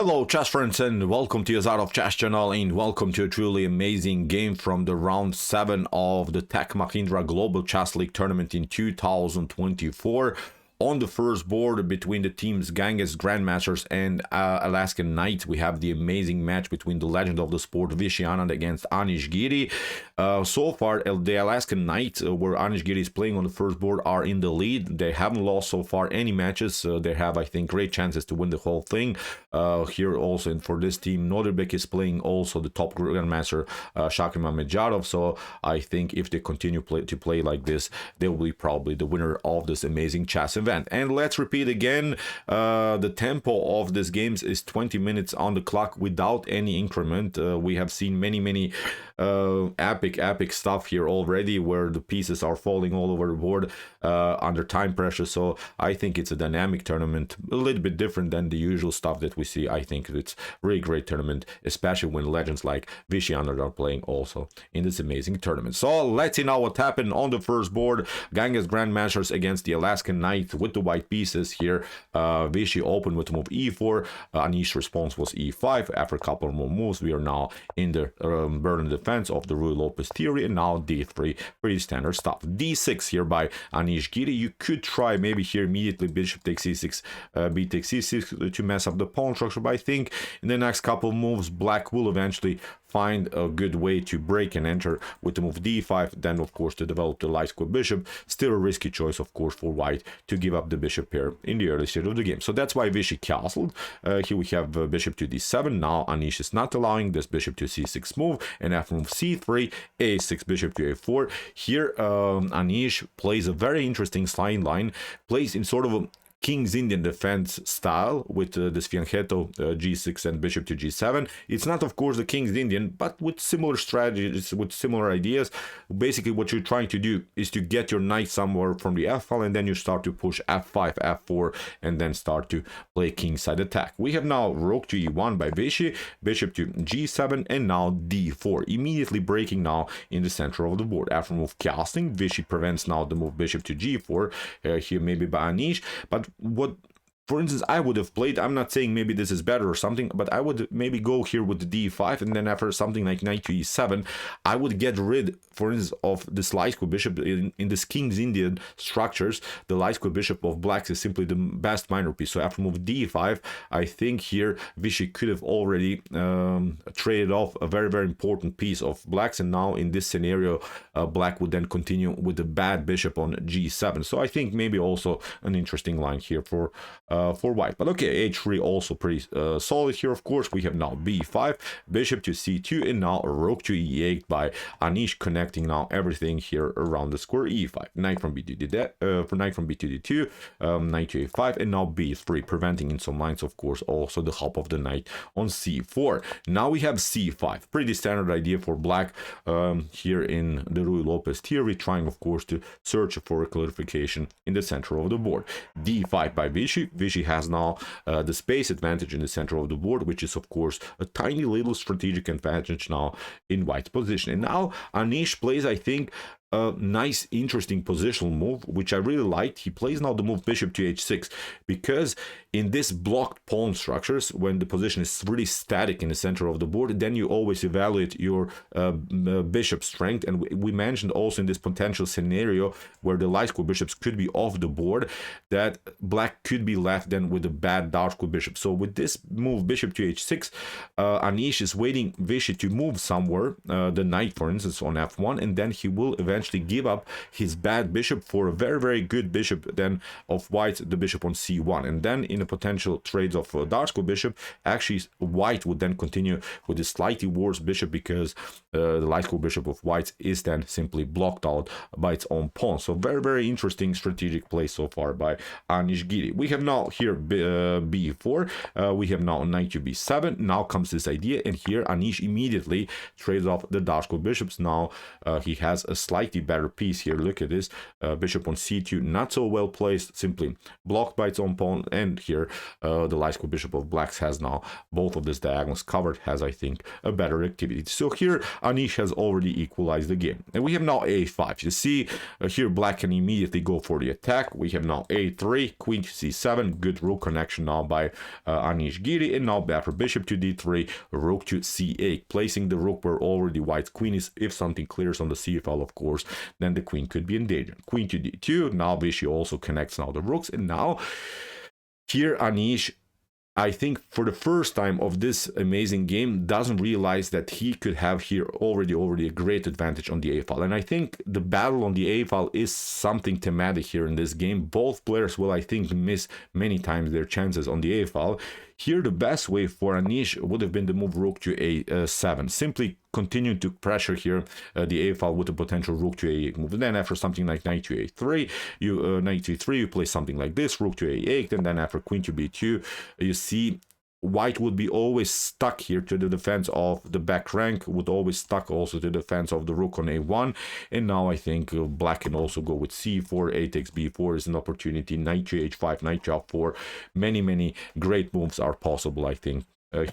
Hello chess friends and welcome to Jozarov chess channel and welcome to a truly amazing game from the round 7 of the Tech Mahindra Global Chess League tournament in 2024. On the first board between the teams Grandmasters and Alaskan Knight, we have the amazing match between the legend of the sport Vishy Anand against Anish Giri. So far, the Alaskan Knight, where Anish Giri is playing on the first board, are in the lead. They haven't lost so far any matches. They have, I think, great chances to win the whole thing. Here also, and for this team, Nordirbek is playing also the top Grandmaster Jozarov. So I think if they continue to play like this, they will be probably the winner of this amazing chess event. And let's repeat again, the tempo of this games is 20 minutes on the clock without any increment. We have seen many epic stuff here already, where the pieces are falling all over the board under time pressure. So I think it's a dynamic tournament, a little bit different than the usual stuff that we see. I think it's really great tournament, especially when legends like Vishy Anand are playing also in this amazing tournament. So let's see now what happened on the first board. Grandmasters against the Alaskan Knight with the white pieces here. Vishy opened with move e4. Anish's response was e5. After a couple more moves, we are now in the burden defense of the Lopez theory, and now d3, pretty standard stuff. d6 here by Anish Giri. You could try maybe here immediately bishop takes e6, b takes e6 to mess up the pawn structure, but I think in the next couple moves Black will eventually find a good way to break and enter with the move d5, then of course to develop the light square bishop. Still a risky choice of course for white to give up the bishop pair in the early stage of the game. So that's why Vishy castled. Here we have bishop to d7. Now Anish is not allowing this bishop to c6 move, and after move c3, a6, bishop to a4. Here Anish plays a very interesting slide line, plays in sort of a King's Indian defense style with this fianchetto g6 and bishop to g7. It's not, of course, the King's Indian, but with similar strategies, with similar ideas. Basically, what you're trying to do is to get your knight somewhere from the f file, and then you start to push f5, f4, and then start to play kingside attack. We have now rook to e1 by Vishy, bishop to g7, and now d4, immediately breaking now in the center of the board. After move castling, Vishy prevents now the move bishop to g4, here maybe by Anish, but what, for instance, I would have played, I'm not saying maybe this is better or something, but I would maybe go here with the d5, and then after something like knight to e7, I would get rid, for instance, of this light square bishop. In this King's Indian structures, the light square bishop of blacks is simply the best minor piece. So after move d5, I think here Vishy could have already traded off a very important piece of blacks, and now in this scenario, black would then continue with the bad bishop on g7. So I think maybe also an interesting line here for white. But okay, h3 also pretty solid here. Of course, we have now b5, bishop to c2, and now rook to e8 by Anish, connecting now everything here around the square. e5, knight from b to d2, for knight from b to d2, knight to a5, and now b3, preventing in some lines, of course, also the hop of the knight on c4. Now we have c5, pretty standard idea for black here in the Ruy Lopez theory, trying, of course, to search for a clarification in the center of the board. d5 by Vishy. Vishy has now the space advantage in the center of the board, which is of course a tiny little strategic advantage now in white's position. And now Anish plays, I think, a nice interesting positional move, which I really liked. He plays now the move bishop to h6, because in this blocked pawn structures, when the position is really static in the center of the board, then you always evaluate your bishop strength. And we mentioned also in this potential scenario where the light square bishops could be off the board, that black could be left then with a bad dark square bishop. So with this move bishop to h6, Anish is waiting Vishy to move somewhere, the knight for instance on f1, and then he will eventually give up his bad bishop for a very good bishop then of white, the bishop on c1. And then in a potential trades of dark square bishop, actually white would then continue with a slightly worse bishop, because the light square bishop of white is then simply blocked out by its own pawn. So very interesting strategic play so far by Anish Giri. We have now here b4, we have now knight to b7. Now comes this idea, and here Anish immediately trades off the dark square bishops. Now he has a slight slightly better piece here. Look at this, bishop on c2, not so well placed, simply blocked by its own pawn. And here the light square bishop of blacks has now both of these diagonals covered, has I think a better activity. So here Anish has already equalized the game, and we have now a5. You see here black can immediately go for the attack. We have now a3, queen to c7, good rook connection now by Anish Giri, and now after bishop to d3, rook to c8, placing the rook where already white's queen is. If something clears on the c file, of course, then the queen could be in danger. Queen to d2, now Vishy also connects now the rooks, and now here Anish, I think for the first time of this amazing game, doesn't realize that he could have here already a great advantage on the a file. And I think the battle on the a file is something thematic here in this game. Both players will, I think, miss many times their chances on the a file. Here the best way for Anish would have been to move rook to a7, simply continue to pressure here the a file with a potential rook to a8 move. And then after something like knight to a3, knight to e3, you play something like this, rook to a8, and then after queen to b2, you see white would be always stuck here to the defense of the back rank, would always stuck also to the defense of the rook on a1. And now I think black can also go with c4, a takes b4 is an opportunity, knight to h5, knight to f4. Many great moves are possible, I think,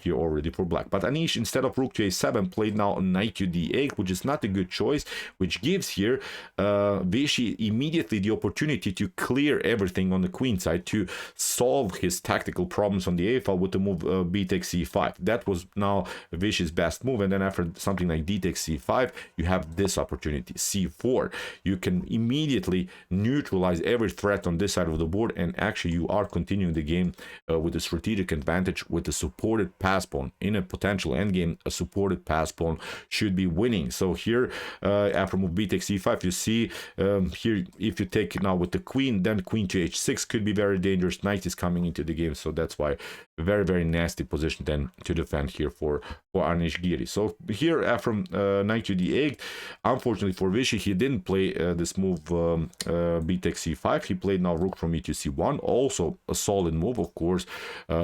here already for black. But Anish, instead of rook to a7, played now knight to d8, which is not a good choice, which gives here Vishy immediately the opportunity to clear everything on the queen side, to solve his tactical problems on the a file with the move b takes c5. That was now Vishy's best move. And then after something like d takes c5, you have this opportunity, c4. You can immediately neutralize every threat on this side of the board, and actually you are continuing the game with a strategic advantage, with the supported pass pawn. In a potential endgame, a supported pass pawn should be winning. So here after move b takes c5, you see here if you take now with the queen, then queen to h6 could be very dangerous. Knight is coming into the game, so that's why very nasty position then to defend here for Anish Giri. So here after knight to d8, unfortunately for Vishy, he didn't play this move b takes c5. He played now rook from e to c1, also a solid move, of course,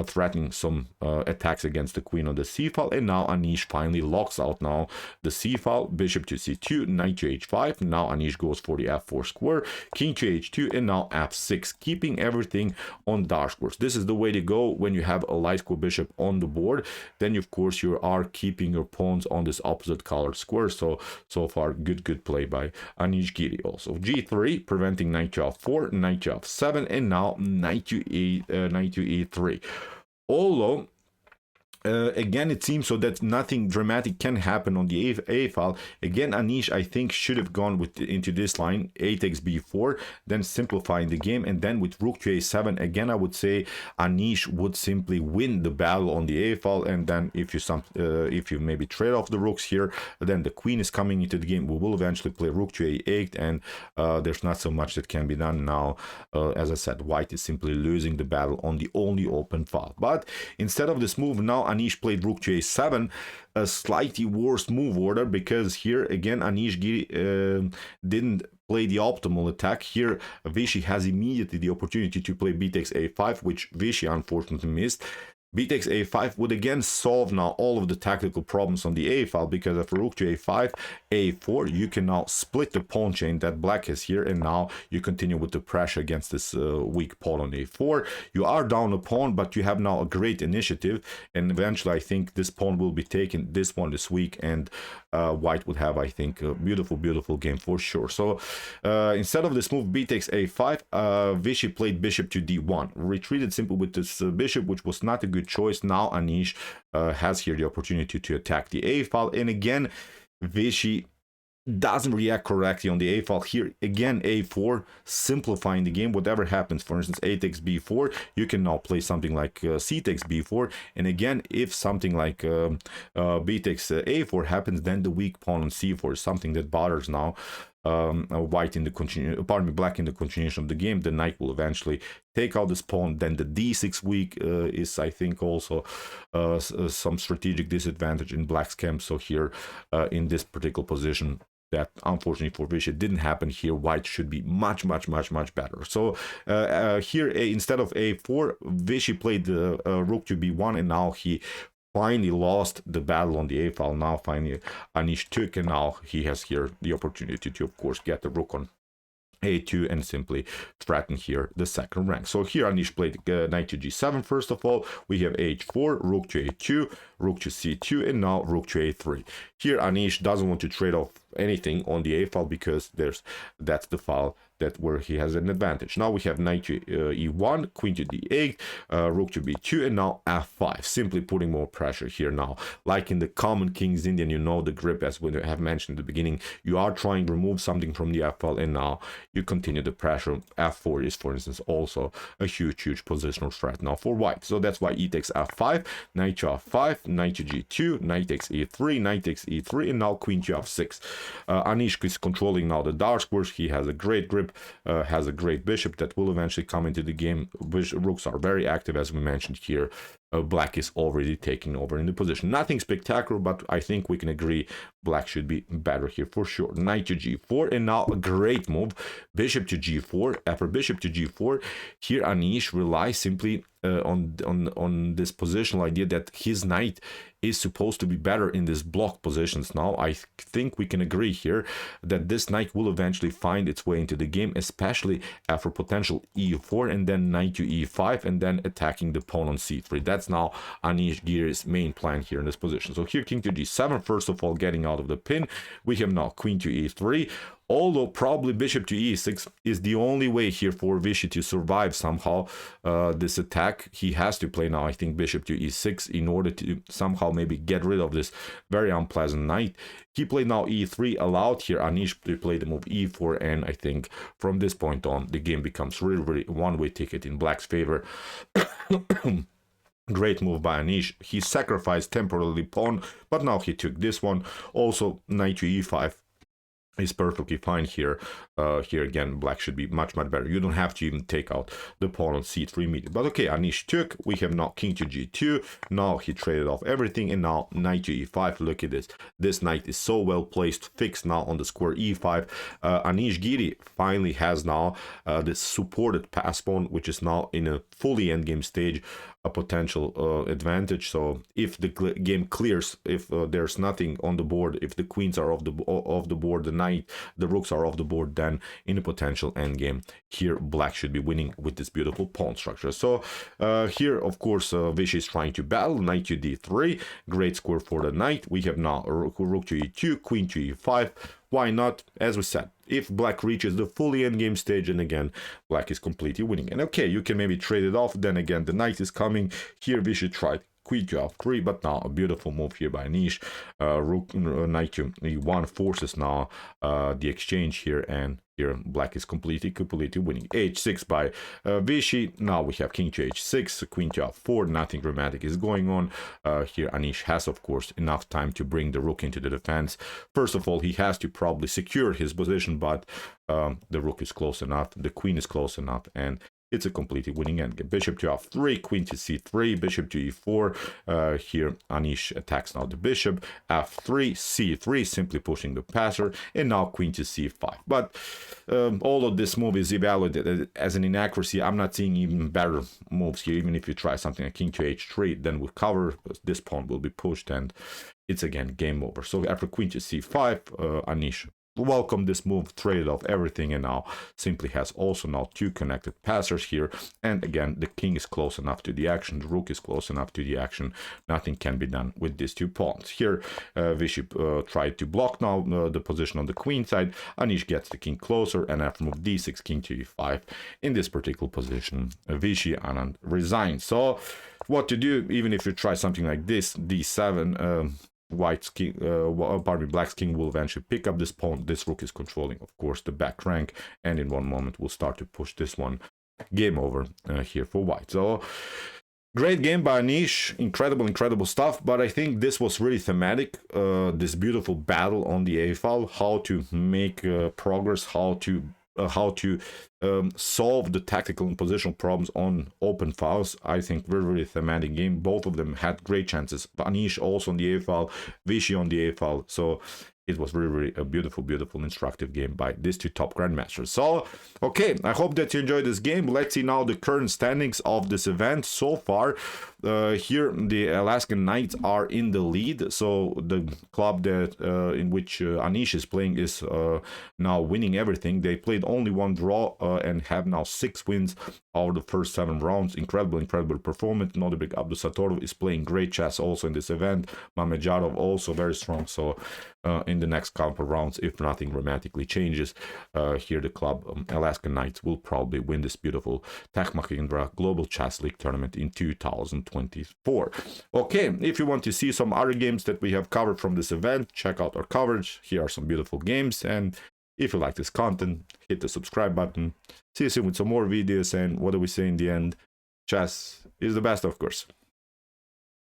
threatening some attacks against the queen on the c file. And now Anish finally locks out now the c file, bishop to c2, knight to h5. Now Anish goes for the f4 square, king to h2, and now f6, keeping everything on dark squares. This is the way to go when you have a light square bishop on the board. Then of course you are keeping your pawns on this opposite colored square. So far good play by Anish Giri. Also g3, preventing knight to f4, knight to f7, and now knight to e3. Although again, it seems so that nothing dramatic can happen on the a file. Again, Anish, I think, should have gone into this line, a takes b4, then simplifying the game, and then with rook to a7. Again, I would say Anish would simply win the battle on the a file, and then if you maybe trade off the rooks here, then the queen is coming into the game. We will eventually play rook to a8, and there's not so much that can be done now. As I said, white is simply losing the battle on the only open file. But instead of this move, now Anish played rook to a7, a slightly worse move order, because here again Anish Giri didn't play the optimal attack. Here Vishy has immediately the opportunity to play b takes a5, which Vishy unfortunately missed. B takes a5 would again solve now all of the tactical problems on the a file, because after rook to a5, a4, you can now split the pawn chain that black has here, and now you continue with the pressure against this weak pawn on a4. You are down a pawn, but you have now a great initiative, and eventually I think this pawn will be taken. This pawn is weak, and white would have, I think, a beautiful game for sure. So instead of this move b takes a5, Vishy played bishop to d1, retreated simply with this bishop, which was not a good choice. Now Anish has here the opportunity to attack the a file, and again Vishy doesn't react correctly on the a file. Here again a4, simplifying the game. Whatever happens, for instance a takes b4, you can now play something like c takes b4, and again if something like b takes a4 happens, then the weak pawn on c4 is something that bothers now white in the black in the continuation of the game. The knight will eventually take out this pawn. Then the d6 weak is, I think, also some strategic disadvantage in black's camp. So here in this particular position, that unfortunately for Vishy didn't happen here. White should be much better. So here instead of a4, Vishy played the rook to b1, and now he finally lost the battle on the a file. Now finally Anish took, and now he has here the opportunity to, of course, get the rook on a2 and simply threaten here the second rank. So here Anish played knight to g7. First of all, we have h4, rook to a2, rook to c2, and now rook to a3. Here Anish doesn't want to trade off anything on the a file because that's the file where he has an advantage. Now we have knight to e1, queen to d8, rook to b2, and now f5, simply putting more pressure here now. Like in the common King's Indian, you know the grip, as we have mentioned at the beginning, you are trying to remove something from the f file, and now you continue the pressure. f4 is, for instance, also a huge positional threat now for white. So that's why e takes f5, knight to f5, knight to g2, knight takes e3, knight takes e3, and now queen to f6. Anish is controlling now the dark squares. He has a great grip, has a great bishop that will eventually come into the game. Rooks are very active, as we mentioned here. Black is already taking over in the position. Nothing spectacular, but I think we can agree black should be better here for sure. Knight to g4, and now a great move, bishop to g4. After bishop to g4, here Anish relies simply on this positional idea that his knight is supposed to be better in these block positions. Now I think we can agree here that this knight will eventually find its way into the game, especially after potential e4 and then knight to e5 and then attacking the pawn on c3. That's now Anish Giri's main plan here in this position. So here king to g7, first of all getting out of the pin. We have now queen to e3. Although probably bishop to e6 is the only way here for Vishy to survive somehow this attack. He has to play now, I think, bishop to e6 in order to somehow maybe get rid of this very unpleasant knight. He played now e3, allowed here Anish to play the move e4, and I think from this point on the game becomes really one-way ticket in black's favor. Great move by Anish. He sacrificed temporarily pawn, but now he took this one. Also knight to e5 is perfectly fine here. Here again, black should be much better. You don't have to even take out the pawn on c3 immediately. But okay, Anish took. We have now king to g2. Now he traded off everything, and now knight to e5. Look at this. This knight is so well placed, fixed now on the square e5. Anish Giri finally has now this supported pass pawn, which is now in a fully endgame stage, a potential advantage. So if the game clears, if there's nothing on the board, if the queens are off the board, the rooks are off the board, then in a potential endgame here black should be winning with this beautiful pawn structure. So here of course Vishy is trying to battle. Knight to d3, great square for the knight. We have now rook to e2, queen to e5. Why not? As we said, if black reaches the fully endgame stage, and again black is completely winning. And okay, you can maybe trade it off. Then again, the knight is coming here. Vishy tried queen to f3, but now a beautiful move here by Anish. Knight to e1 forces now the exchange here, and here black is completely winning. h6 by Vishy. Now we have king to h6, queen to f4. Nothing dramatic is going on. Here Anish has, of course, enough time to bring the rook into the defense. First of all, he has to probably secure his position, but the rook is close enough, the queen is close enough, and it's a completely winning endgame. Bishop to f3, queen to c3, bishop to e4. Here Anish attacks now the bishop, f3, c3, simply pushing the passer, and now queen to c5. But although this move is evaluated as an inaccuracy, I'm not seeing even better moves here. Even if you try something like king to h3, then we'll cover, this pawn will be pushed, and it's again game over. So after queen to c5, Anish welcome this move, traded off everything, and now simply has also now two connected passers here. And again, the king is close enough to the action, the rook is close enough to the action. Nothing can be done with these two pawns. Here Vishy tried to block now the position on the queen side. Anish gets the king closer, and after move d6, king to e5. In this particular position, Vishy Anand resigns. So what to do, even if you try something like this, d7, black's king will eventually pick up this pawn. This rook is controlling, of course, the back rank, and in one moment we'll start to push this one. Game over here for white. So great game by Anish, incredible stuff. But I think this was really thematic, this beautiful battle on the a file, how to make progress, how to solve the tactical and positional problems on open files. I think very thematic game. Both of them had great chances. Anish also on the a file, Vishy on the a file. So it was really a beautiful instructive game by these two top grandmasters. So okay, I hope that you enjoyed this game. Let's see now the current standings of this event. So far here the Alaskan Knights are in the lead. So the club that in which Anish is playing is now winning everything. They played only one draw and have now 6 wins out of the first 7 rounds. Incredible performance. Another big Jozarov is playing great chess also in this event. Jozarov also very strong. So in the next couple rounds, if nothing dramatically changes, here the club Alaskan Knights will probably win this beautiful Tech Mahindra Global Chess League tournament in 2024. Okay, if you want to see some other games that we have covered from this event, check out our coverage. Here are some beautiful games, and if you like this content, hit the subscribe button. See you soon with some more videos, and what do we say in the end? Chess is the best, of course.